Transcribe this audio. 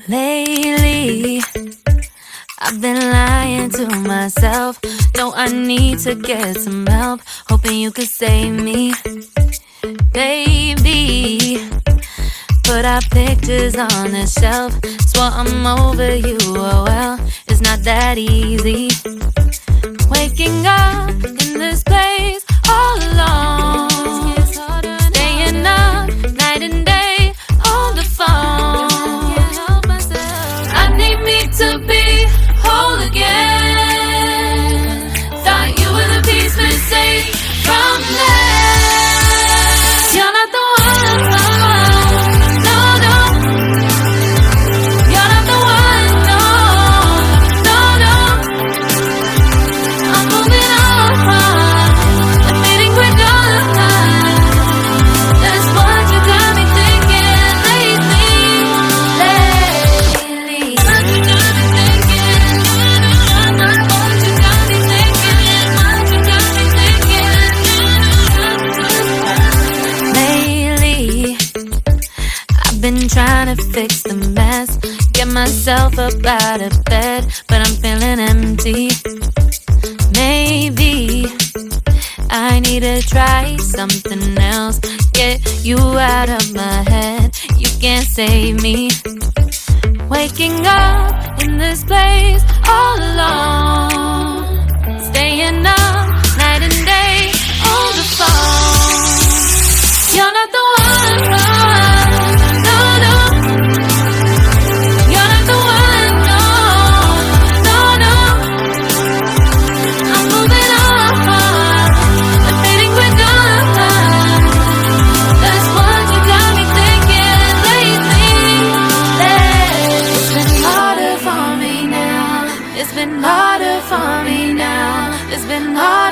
Lately, I've been lying to myself. No, I need to get some help. Hoping you could save me, baby. Put our pictures on the shelf. Swore I'm over you, oh well, it's not that easy. Waking up in this place all alone, staying up night and day on the phone. I need me to be whole again. Thought you were the piece missing from there. You're not the one, no, no. You're not the one, no, no, no. I'm moving on, admitting we're done. That's what you got me thinking lately. What you got me thinking. What you got me thinking. What you got me thinking. Lately, I've been trying to fix the mess, get myself up out of bed, but I'm feeling empty. Maybe I need to try something else. Get you out of my head, you can't save me. Waking up in this place all alone, staying up night and day on the phone. You're not the one, no, no. You're not the one, no, no, no. I'm moving on, admitting we're done. That's what you got me thinking lately. It's been harder for me now. It's been harder for me now. It's been harder.